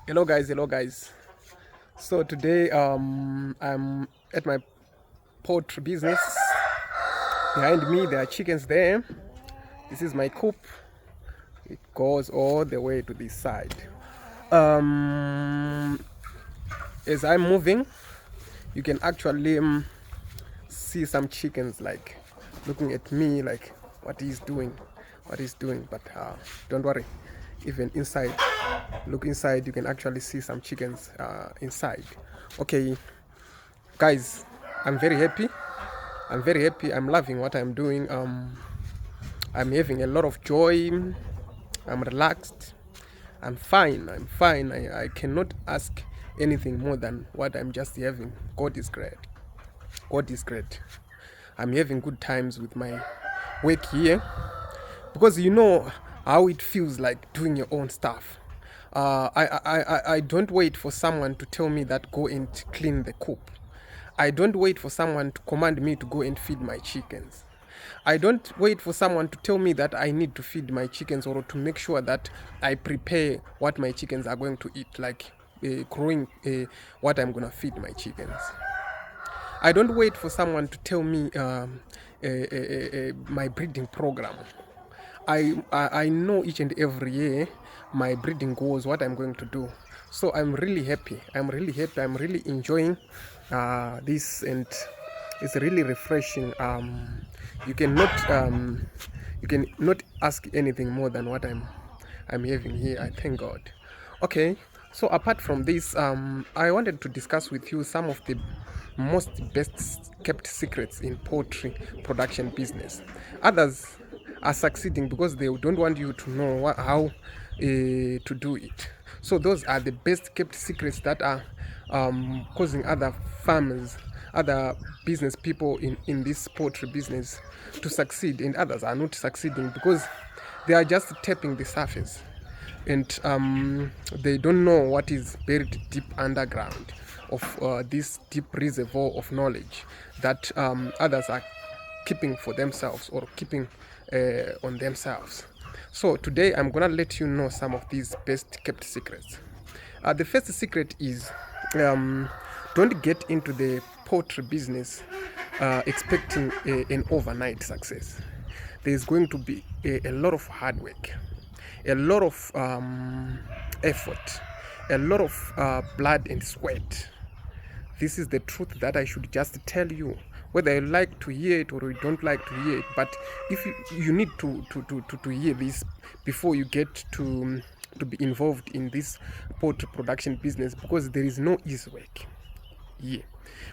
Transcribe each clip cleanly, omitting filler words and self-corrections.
Hello guys. So today I'm at my poultry business. Behind me there are chickens there. This is my coop. It goes all the way to this side. Um as I'm moving, you can actually see some chickens like looking at me like what he's doing. But don't worry, even inside, look inside, you can actually see some chickens inside. Okay guys, i'm very happy I'm loving what I'm doing. I'm having a lot of joy. I'm relaxed. I'm fine. I cannot ask anything more than what I'm just having. God is great. I'm having good times with my work here, because you know how it feels like doing your own stuff. I don't wait for someone to tell me that go and clean the coop. I don't wait for someone to command me to go and feed my chickens. I don't wait for someone to tell me that I need to feed my chickens or to make sure that I prepare what my chickens are going to eat, like growing what I'm going to feed my chickens. I don't wait for someone to tell me my breeding program. I know each and every year my breeding goals, what I'm going to do. So I'm really happy. I'm really enjoying this, and it's really refreshing. You cannot you can not ask anything more than what I'm having here. I thank God. Okay, so apart from this, I wanted to discuss with you some of the most best kept secrets in poultry production business. Others are succeeding because they don't want you to know how to do it. So those are the best kept secrets that are causing other farmers, other business people in this poultry business to succeed, and others are not succeeding because they are just tapping the surface, and they don't know what is buried deep underground of this deep reservoir of knowledge that others are keeping for themselves or keeping on themselves. So today I'm gonna let you know some of these best kept secrets. The first secret is, don't get into the poultry business expecting an overnight success. There's going to be a lot of hard work, a lot of effort, a lot of blood and sweat. This is the truth that I should just tell you, whether you like to hear it or you don't like to hear it. But if you need to hear this before you get to be involved in this poultry production business, because there is no easy work. Yeah,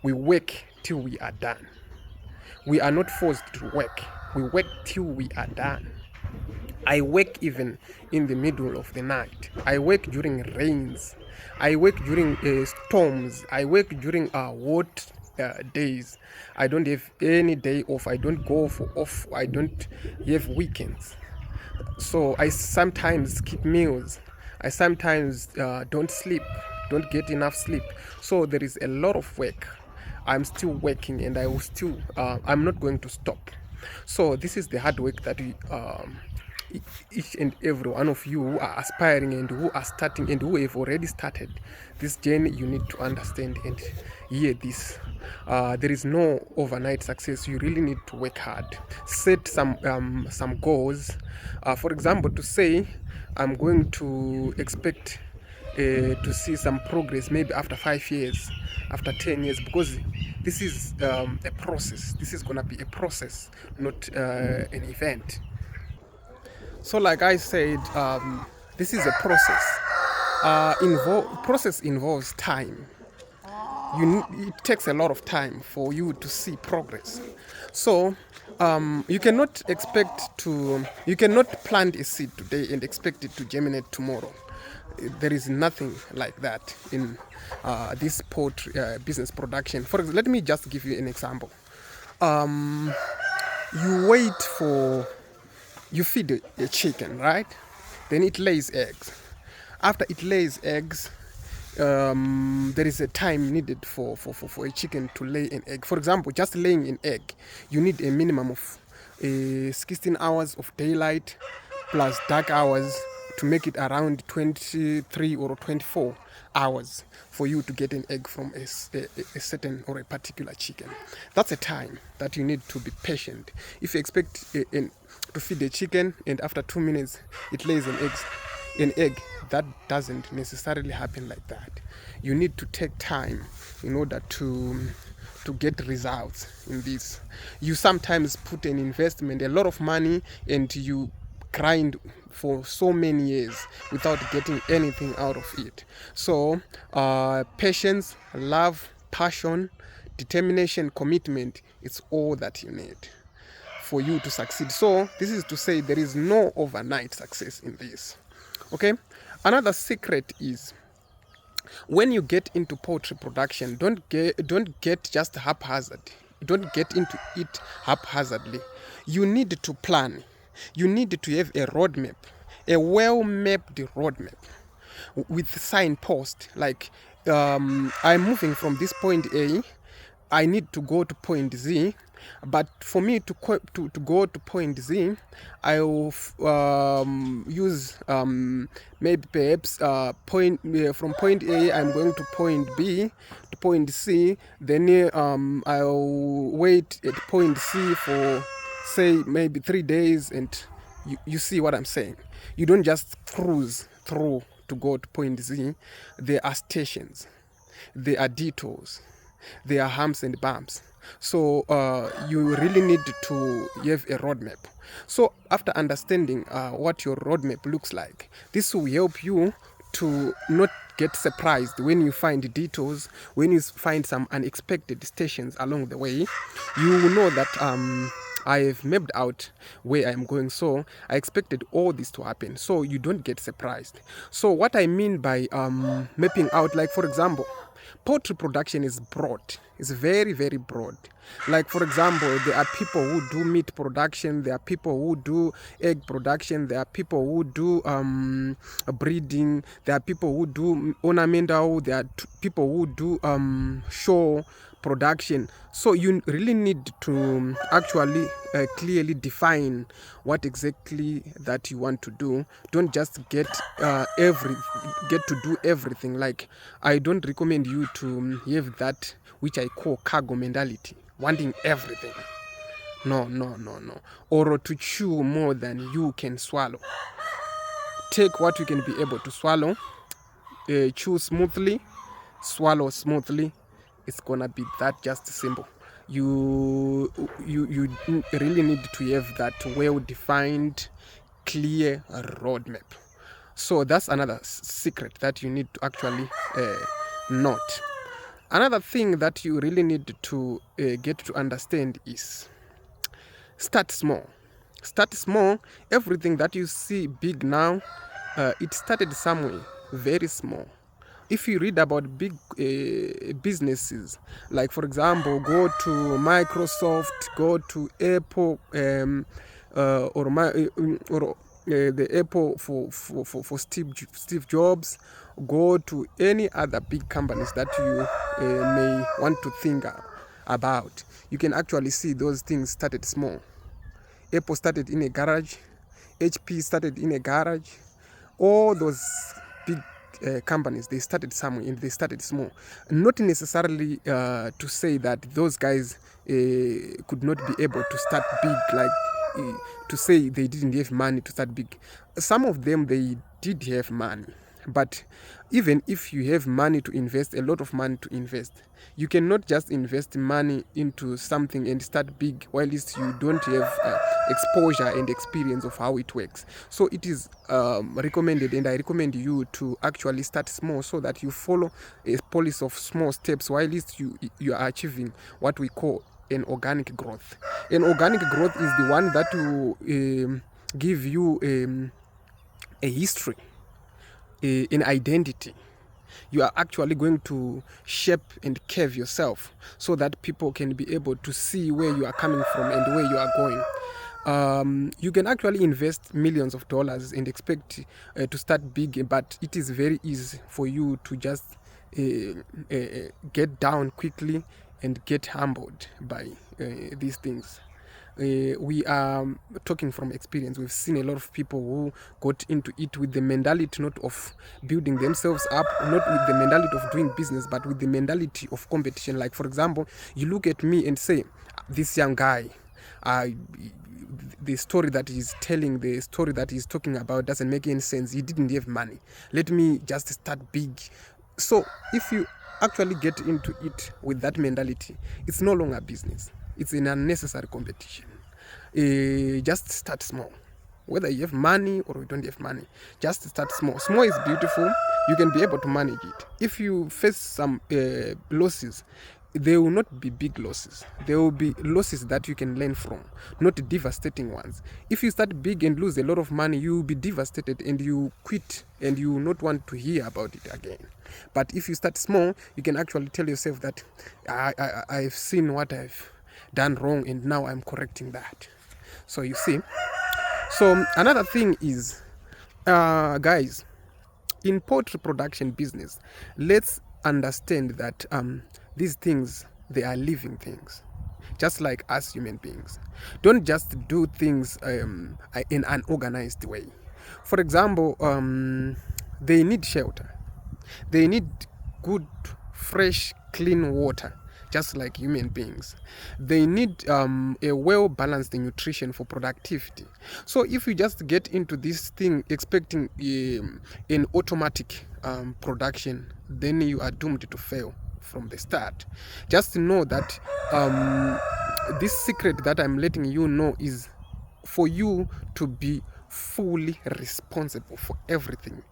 we work till we are done. We are not forced to work. We work till we are done. I work even in the middle of the night. I work during rains. I work during storms. I work during hot days. I don't have any day off. I don't go for off. I don't have weekends. So I sometimes skip meals. I sometimes don't sleep, don't get enough sleep. So there is a lot of work. I'm still working, and I will still, I'm not going to stop. So this is the hard work that we, each and every one of you who are aspiring and who are starting and who have already started this journey, you need to understand and hear this. There is no overnight success. You really need to work hard. Set some goals. For example, to say I'm going to expect to see some progress maybe after 5 years, after 10 years, because this is a process. This is gonna be a process, not an event. So, like I said, this is a process. Process involves time. It takes a lot of time for you to see progress. So you cannot plant a seed today and expect it to germinate tomorrow. There is nothing like that in this poultry business production. For example, let me just give you an example. You wait for, you feed a chicken, right? Then it lays eggs. After it lays eggs, there is a time needed for a chicken to lay an egg. For example, just laying an egg, you need a minimum of 16 hours of daylight plus dark hours to make it around 23 or 24 hours for you to get an egg from a certain or a particular chicken. That's a time that you need to be patient. If you expect to feed a chicken and after 2 minutes it lays an egg, that doesn't necessarily happen like that. You need to take time in order to get results in this. You sometimes put an investment, a lot of money, and you grind for so many years without getting anything out of it. So patience, love, passion, determination, commitment, it's all that you need for you to succeed. So this is to say there is no overnight success in this. Okay, another secret is, when you get into poultry production, don't get just haphazard. Don't get into it haphazardly. You need to plan. You need to have a roadmap, a well-mapped roadmap with signpost. Like, I'm moving from this point A, I need to go to point Z, but for me to go to point Z, I will use maybe perhaps from point A I'm going to point B to point C, then I'll wait at point C for, say, maybe 3 days, and you see what I'm saying. You don't just cruise through to go to point Z. There are stations, there are detours, there are humps and bumps. So you really need to have a roadmap. So after understanding what your roadmap looks like, this will help you to not get surprised when you find detours, when you find some unexpected stations along the way. You will know that I have mapped out where I'm going, so I expected all this to happen, so you don't get surprised. So what I mean by mapping out, like for example, poultry production is broad. It's very, very broad. Like for example, there are people who do meat production, there are people who do egg production, there are people who do breeding, there are people who do ornamental, there are people who do show production. So you really need to actually clearly define what exactly that you want to do. Don't just get to do everything. Like, I don't recommend you to have that which I call cargo mentality, wanting everything. No. Or to chew more than you can swallow. Take what you can be able to swallow, chew smoothly, swallow smoothly. It's gonna be that just simple. You really need to have that well-defined, clear roadmap. So that's another secret that you need to actually note. Another thing that you really need to get to understand is, start small. Start small. Everything that you see big now, it started somewhere very small. If you read about big businesses, like for example, go to Microsoft, go to Apple, the Apple for Steve Jobs, go to any other big companies that you may want to think about. You can actually see those things started small. Apple started in a garage, HP started in a garage. All those big companies, they started somewhere and they started small. Not necessarily to say that those guys could not be able to start big, like to say they didn't have money to start big. Some of them, they did have money. But even if you have money to invest, a lot of money to invest, you cannot just invest money into something and start big while you don't have exposure and experience of how it works. So it is recommended, and I recommend you to actually start small, so that you follow a policy of small steps while you are achieving what we call an organic growth. An organic growth is the one that will give you a history, in identity. You are actually going to shape and curve yourself so that people can be able to see where you are coming from and where you are going. You can actually invest millions of dollars and expect to start big, but it is very easy for you to just get down quickly and get humbled by these things. We are talking from experience. We've seen a lot of people who got into it with the mentality not of building themselves up, not with the mentality of doing business, but with the mentality of competition. Like, for example, you look at me and say, this young guy, the story that he's telling, the story that he's talking about doesn't make any sense. He didn't have money. Let me just start big. So if you actually get into it with that mentality, it's no longer business. It's an unnecessary competition. Just start small. Whether you have money or you don't have money, just start small. Small is beautiful. You can be able to manage it. If you face some losses, there will not be big losses. There will be losses that you can learn from, not devastating ones. If you start big and lose a lot of money, you will be devastated and you quit and you will not want to hear about it again. But if you start small, you can actually tell yourself that I've seen what I've done wrong and now I'm correcting that. So you see. So another thing is, guys, in poultry production business, let's understand that these things, they are living things, just like us human beings. Don't just do things in an organized way. For example, they need shelter, they need good, fresh, clean water, just like human beings. They need a well-balanced nutrition for productivity. So if you just get into this thing expecting an automatic production, then you are doomed to fail from the start. Just know that this secret that I'm letting you know is for you to be fully responsible for everything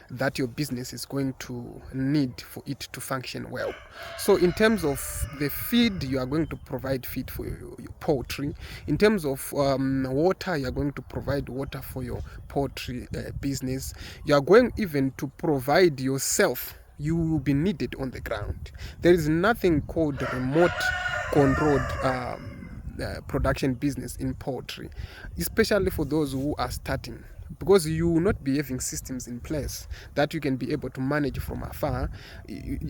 that your business is going to need for it to function well. So in terms of the feed, you are going to provide feed for your poultry. In terms of water, you are going to provide water for your poultry business. You are going even to provide yourself. You will be needed on the ground. There is nothing called remote controlled production business in poultry, especially for those who are starting, because you will not be having systems in place that you can be able to manage from afar.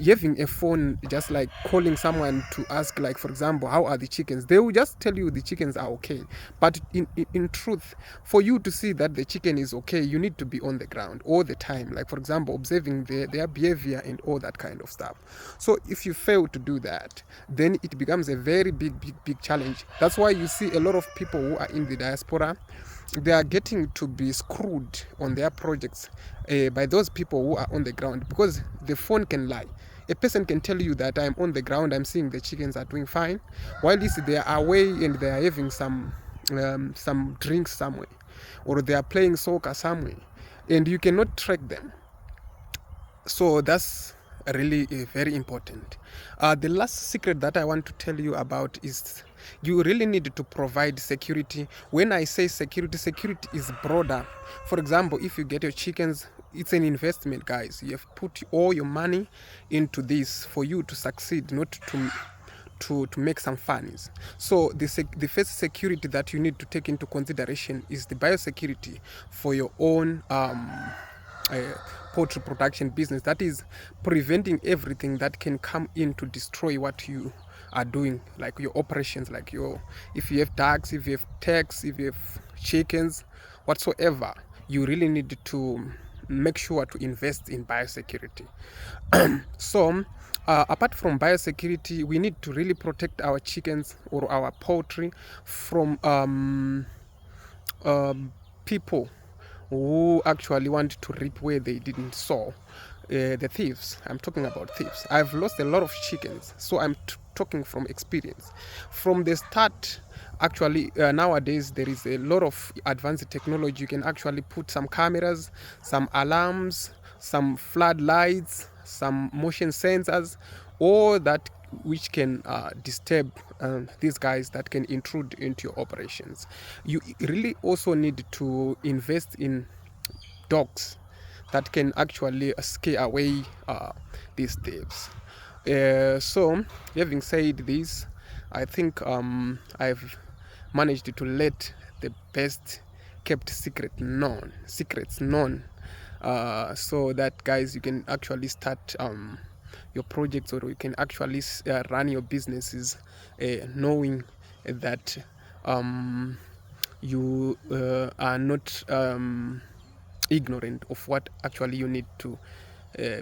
Having a phone, just like calling someone to ask, like, for example, how are the chickens, they will just tell you the chickens are okay. But in truth, for you to see that the chicken is okay, you need to be on the ground all the time, like, for example, observing their behavior and all that kind of stuff. So if you fail to do that, then it becomes a very big challenge. That's why you see a lot of people who are in the diaspora, they are getting to be screwed on their projects by those people who are on the ground, because the phone can lie. A person can tell you that I'm on the ground, I'm seeing the chickens are doing fine, while they are away and they are having some drinks somewhere, or they are playing soccer somewhere, and you cannot track them. So that's really very important. The last secret that I want to tell you about is you really need to provide security. When I say security, security is broader. For example, if you get your chickens, it's an investment, guys. You have put all your money into this for you to succeed, not to make some funnies. So the first security that you need to take into consideration is the biosecurity for your own poultry production business. That is preventing everything that can come in to destroy what you are doing, like your operations, like if you have ducks, if you have turkeys, if you have chickens, whatsoever, you really need to make sure to invest in biosecurity. So apart from biosecurity, we need to really protect our chickens or our poultry from people who actually want to reap where they didn't sow. The thieves, I'm talking about thieves. I've lost a lot of chickens, so I'm talking from experience. From the start, actually, nowadays there is a lot of advanced technology. You can actually put some cameras, some alarms, some floodlights, some motion sensors, all that which can disturb these guys that can intrude into your operations. You really also need to invest in dogs that can actually scare away these thieves. So having said this, I think I've managed to let the best kept secrets known, so that, guys, you can actually start your projects, or you can actually run your businesses knowing that you are not ignorant of what actually you need to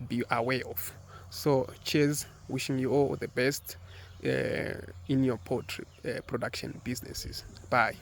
be aware of. So cheers, wishing you all the best in your poultry production businesses. Bye.